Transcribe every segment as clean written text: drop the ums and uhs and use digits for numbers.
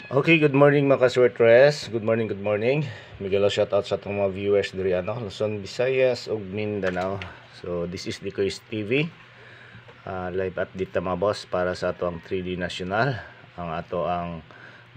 Okay, good morning mga kaswertres. Good morning, good morning. Miguel shout out sa atong mga viewers diri Luzon, Visayas ug Mindanao. So this is Dicoys TV. Live update ta mga boss para sa ato ang 3D National. Ang ato ang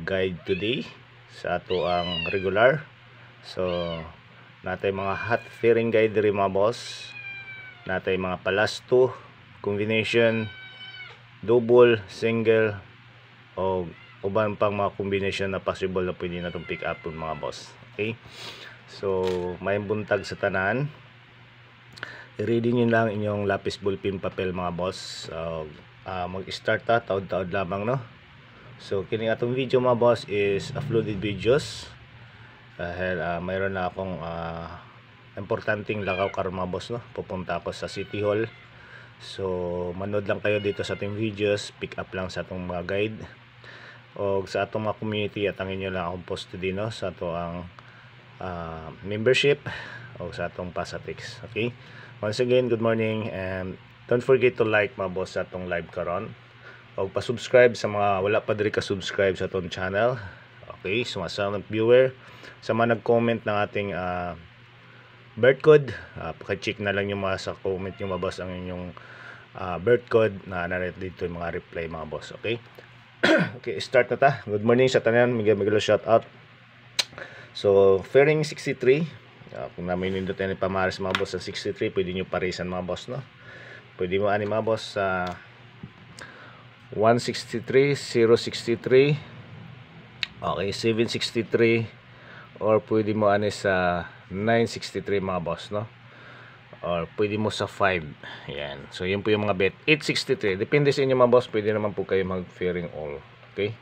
guide today sa ato ang regular. So natay mga hot fairing guide diri mga boss. Natay mga palasto, combination, double, single o uban pang mga combination na possible na pwede na itong pick up mga boss. Okay, so may buntag sa tanan, i-ready nyo lang inyong lapis, ballpen, papel mga boss. Mag start ta taod-taod lamang, no? So kini atong video mga boss is uploaded videos dahil mayroon na akong importanteng lakaw karon mga boss, no? Pupunta ako sa City Hall. So manood lang kayo dito sa ating videos, pick up lang sa atong mga guide o sa atong mga community at ang inyo lang akong post din, no? Sa ato ang membership o sa atong Pasatix. Okay, once again, good morning, and don't forget to like mga boss sa atong live karon o pa-subscribe sa mga wala pa diri ka-subscribe sa atong channel. Okay, so sa mga viewer, sa mga nag-comment ng ating birth code, paki-check na lang yung mga sa comment yung mga boss ang inyong birth code na narin dito yung mga reply mga boss. Okay. Okay, start na ta. Good morning sa tanan, Miguel shout out. So fairing 63, kung namin nindot yan pamaris mga boss sa 63, pwede nyo parisan mga boss, no? Pwede mo ani mga boss sa 163, 063, okay, 763, or pwede mo ani sa 963 mga boss, no? Or pwede mo sa 5. Yan. So yun po yung mga bet. 863. Depende sa inyo mga boss. Pwede naman po kayo mag fairing all. Okay.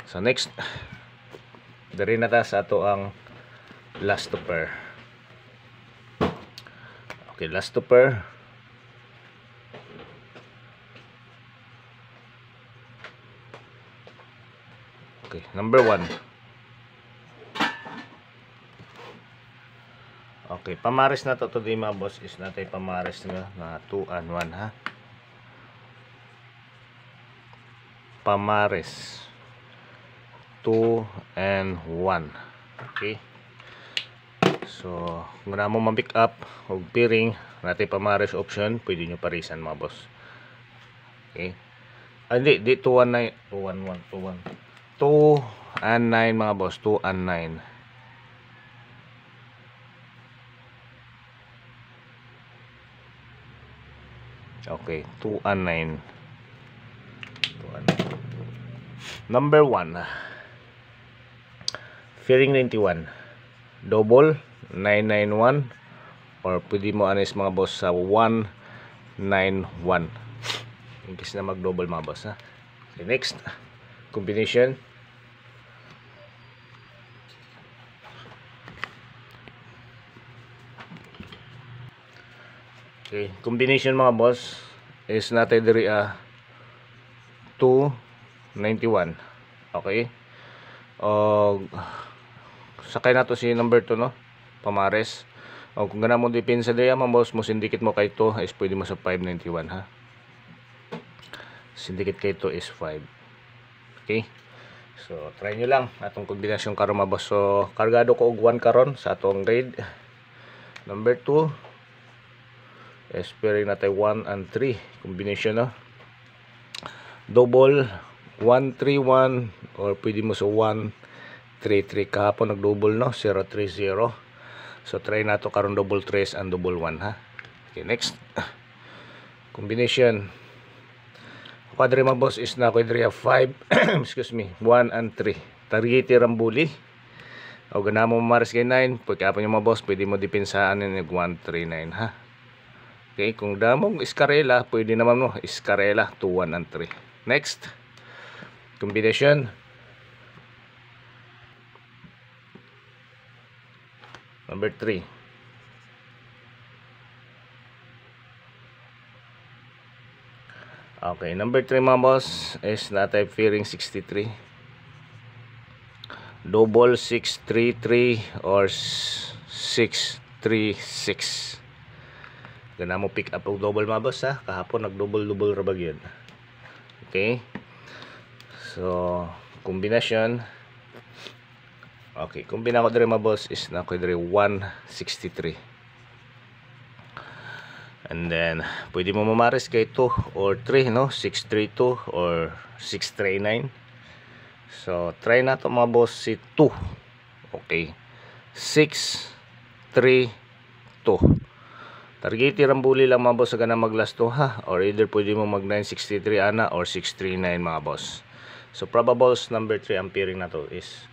So next, dari na ta sa ato ang last to pair. Okay, last to pair. Okay, number 1. Okay, pamaris na to today mga boss is natay pamaris na 2 and 1, ha. Pamaris 2 and 1. Okay, so kung na mo ma-pick up o pairing natay pamaris option, pwede nyo parisan mga boss. Okay, hindi, di 2 and 9, 2 and 1, 2 and 9 mga boss, 2 and 9. Okay, 2 and 9. 2 and 9. Number 1. Fairing 91. Double 991, or pwede mo anis mga boss sa 191. In case na mag-double mga boss, ha. Okay, next. Combination. Okay, combination mga boss is natin diri 291. Okay, sakay na to si number 2, no? Pamares. O kung gana mo depensa diri mga boss, mo syndicate mo kay 2 is pwede mo sa 591, ha. Syndicate kay 2 is 5. Okay, so try nyo lang atong kombinasyon karon mga boss. So kargado ko og 1 karon sa atong grade. Number 2 is pairing natin 1 and 3 combination, no? Double 131, or pwede mo sa 133. Kahapon nag double, no? 030. So try nato karon double 3 and double 1, ha. Okay, next. Combination quadri mga boss is na quadri 5 excuse me, 1 and 3. Targeti rambuli o ganamo maris kay 9. Pagkapon yung mga boss, pwede mo dipensaan ng 139, ha. Okay, kung damong iskarela, pwede naman mo iskarela 2, 1 and 3. Next, combination. Number 3. Okay, number 3 mga boss is natin fairing 63. Double 633 or 636. Gana mo pick up og double mga boss, ha. Kahapon nag double rabag yun. Okay, so kombinasyon Okay, kumbina ko diri mga boss is na ko diri 163. And then pwede mo mamaris kay 2 or 3, no? 632 or 639. So try na to mga boss si 2. Okay, 632. Targeti rambuli lang mga boss sa ganang maglas 2 ha, or either pwede mo mag 963 ana or 639 mga boss. So probables number 3 ang pairing na to is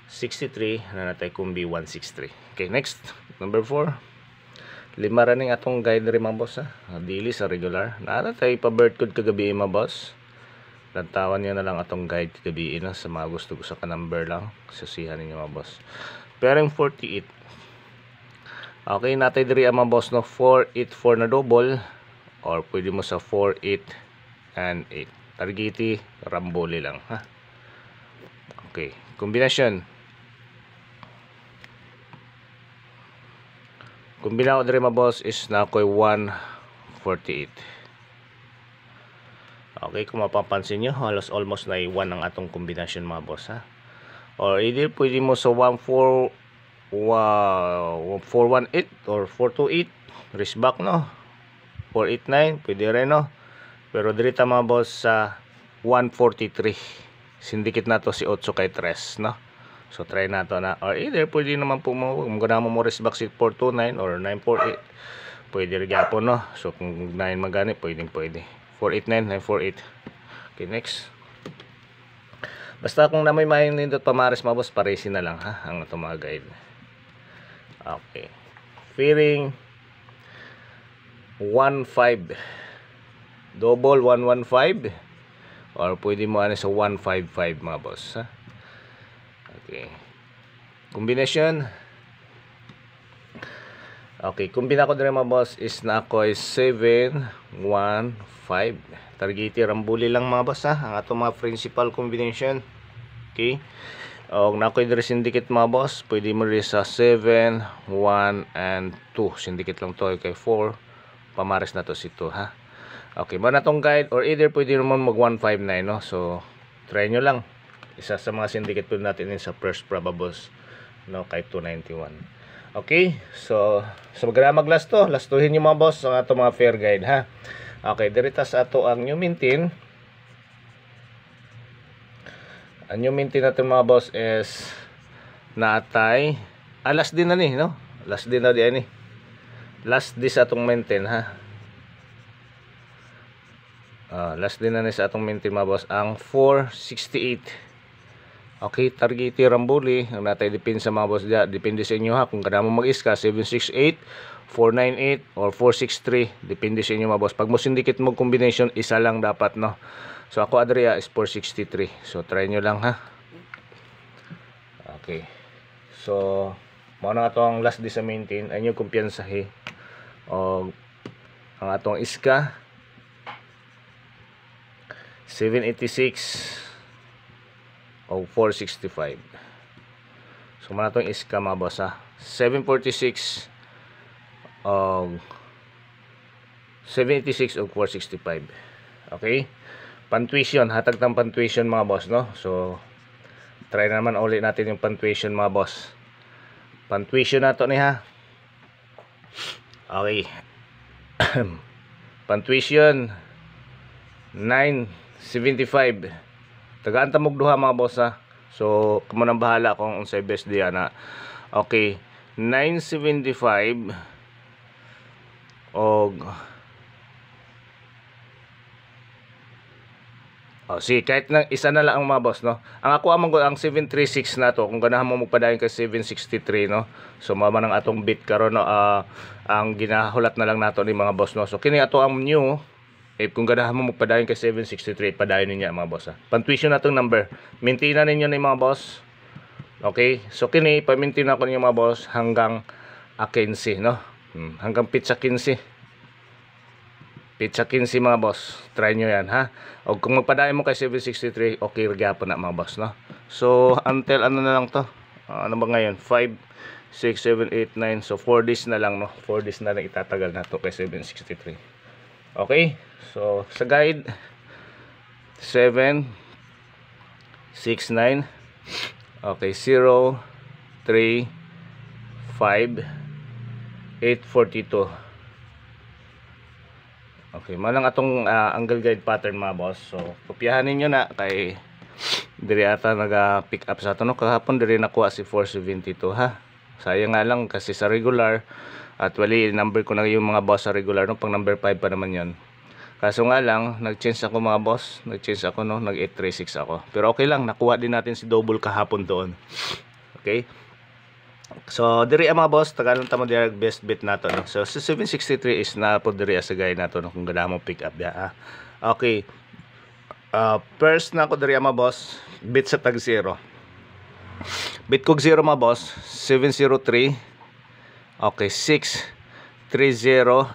63 na natay kumbi 163. Okay, next number 4. Lima ra ning atong guide ri mga boss ha, dili sa regular na natay pa birth code kagabi mga boss. Lantawan niyo na lang atong guide kagabi na sa mga gusto sa ka number lang sasihan ninyo mga boss. Pairing 48. Okay, natay diri ang mga boss no, 484 na double or pwede mo sa 48 and 8. Targeti ramboli lang ha. Okay, kombinasyon. Kumbina ko diri mga boss is na koy 148. Okay, kung mapapansin nyo, halos almost na 1 ang atong kombinasyon mga boss ha. Or either pwede mo sa 418 or 428 wrist back no, 489 pwede rin no, pero dirita mga boss sa 143 sindikit na to si 8 kay 3 no. So try na to na, or either pwede naman po mo kung gana mo wrist back si 429 or 948 pwede rin gyapon no. So kung 9 magani pwede 489 948. Okay, next. Basta kung na may nindot pamares mga boss, paresin na lang ha ang ito mga guide. Okay, pairing 15 double 115 or pwede mo ano sa 155 mga boss ha. Okay, kombinasyon. Okay, kumbina ko din mga boss is na ako is 715. Targeti rambuli lang mga boss ha ang ato mga principal combination. Okay, og na koy diri syndicate mga boss, pwede mo rin sa 7 1 and 2 syndicate lang to kay 4 pamares na to si 2 ha. Okay, mo na tong guide, or either pwede naman mag 159 no. So try nyo lang, isa sa mga syndicate po natin sa first probables no kay 291. Okay, so magana mag last to, lastuhin nyo mga boss ang ato mga fair guide ha. Okay, dirita sa ato ang new maintain. Ang new maintain natin mga boss is natay last din na ni no, last din na di ani, last din sa atong maintain ha. Last din na ni sa atong maintain mga boss ang 468. Okay, targeti rambuli ang natay depende sa mga boss dia, depende sa inyo ha kung kada mo mag-iska 768 498 or 463 depende sa inyo mga boss. Pag mo syndicate mo combination isa lang dapat no. So ako adria is 463. So try nyo lang ha. Okay. So mao na ato ang last di sa maintain. Ay nyo kumpiyansahi. O ang atong iska 786 o 465. So mao na atong iska mga boss ha. 746 o 786 o 465. Okay. Pantuition, hatag ng pantuition mga boss no. So try na naman ulit natin yung pantuition mga boss. Pantuition na to ni ha. Okay. Pantuition 975. Tagaan ta mog duha mga boss ha. So kamo nang bahala kung unsay best diya na. Okay, 975 og sige, kahit na isa na lang ang mga boss no. Ang ako ang 736 na to kung ganahan mo magpadayon kay 763 no. So mama nang atong bit karon no, ang ginahulat na lang nato ni mga boss no. So kini ato ang new kung ganahan mo magpadayon kay 763 padayon niya mga boss ha. Pantuition natong number. Maintain na ninyo ni mga boss. Okay? So kini pa-maintain ako ninyo mga boss hanggang 15 no. Hanggang pizza 15. Pizza 15 mga boss. Try nyo yan ha. O kung magpadayon mo kay 763, okay gyapon na mga boss no. So until ano na lang to. Ano ba ngayon? 5, 6, 7, 8, 9. So 4 days na lang no. 4 days na lang itatagal na to kay 763. Okay? So sa guide 7, 6, 9. Okay, 0, 3, 5, 842. Okay, manang atong angle guide pattern mga boss. So, kopyahan ninyo na kay diri ata naga-pick up sa ato no kahapon, diri nakuha si 472 ha. Sayang nga lang kasi sa regular at wali number ko na yung mga boss sa regular no, pang number 5 pa naman yon. Kaso nga lang nag-change ako mga boss, nag-change ako no, nag-836 ako. Pero okay lang, nakuha din natin si double kahapon doon. Okay? So diri mga boss, tagalon ta mo diri best bet nato no. So 763 is na po diri sa gay nato no, kung ganahan mo pick up ya. Okay. First na ako diri mga boss, bit sa tag 0. Bit kog 0 mga boss, 703. Okay, 630.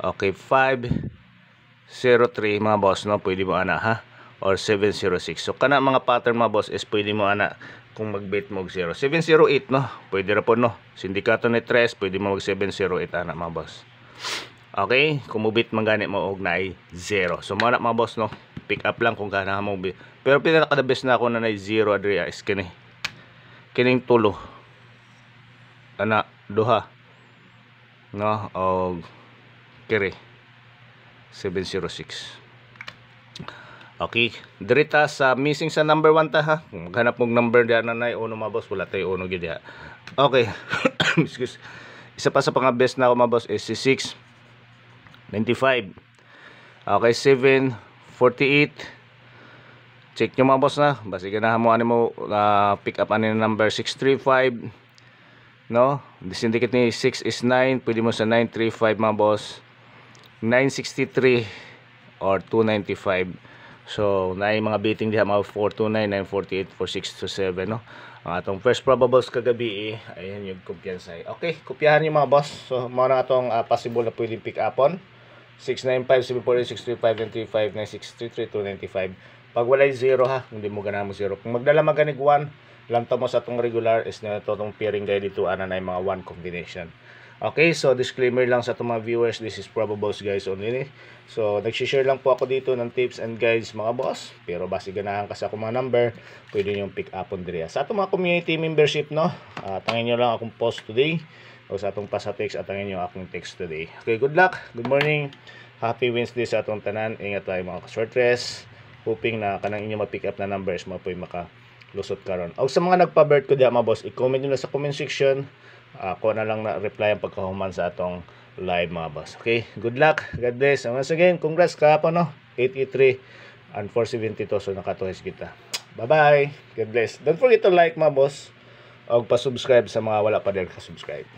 Okay, 503 mga boss no, pwede mo ana ha, or 706. So kana mga pattern mga boss is pwede mo ana kung mag-bet mo og 0. 708 no, pwede ra po no. Sindikato ni 3, pwede mo mag 708 ana mga boss. Okay, kung mo bet man gani mo og naay 0. So mo na mga boss no, pick up lang kung ganahan mo bet. Pero pinaka the best na ako na naay 0 adri is kining tulo ana duha no, og kiri 706. Okay, dirita sa missing sa number 1 ta ha. Kung maghanap mong number diyan na nay uno mga boss, wala tay uno gid ha. Okay. Excuse. Isa pa sa pang best na ako mga boss is si 695. Okay, 748. Check nyo mga boss na. Basi ganahan mo ani mo pick up ani number 635. No? The syndicate ni 6 is 9, pwede mo sa 935 mga boss. 963 or 295. So, na mga beating diha mga 429, 948, 467 no. Ang atong first probables kagabi ayan yung kumpiyansa. Okay, kopyahan niyo mga boss. So, mao na atong possible na pwedeng pick upon. 695, 748, 635, 9633, 295. Pag walay 0 ha, hindi mo ganahan mo 0. Kung magdala maganig 1, lantaw mo sa atong regular is na ito itong pairing guide dito ana na yung mga 1 combination. Okay, so disclaimer lang sa itong mga viewers, this is probables guys only. So nag-share lang po ako dito ng tips and guides mga boss. Pero base ganahan ka sa akong mga number, pwede nyo pick upon diri. Sa itong mga community membership no, tangin nyo lang akong post today. O sa atong pasatext at tangin nyo akong text today. Okay, good luck, good morning, happy Wednesday sa atong tanan. Ingat tayo mga short rest. Hoping na kanang inyo ma-pick up na numbers mo po makalusot karon. O sa mga nagpa-birth ko diya mga boss, i-comment nyo na sa comment section. Ako na lang na reply ang pagkahuman sa atong live mga boss. Okay, good luck, God bless. And once again, congrats kahapon no, 883 and 472. So nakatuhis kita. Bye bye, God bless. Don't forget to like mga boss, o pa-subscribe sa mga wala pa din ka-subscribe.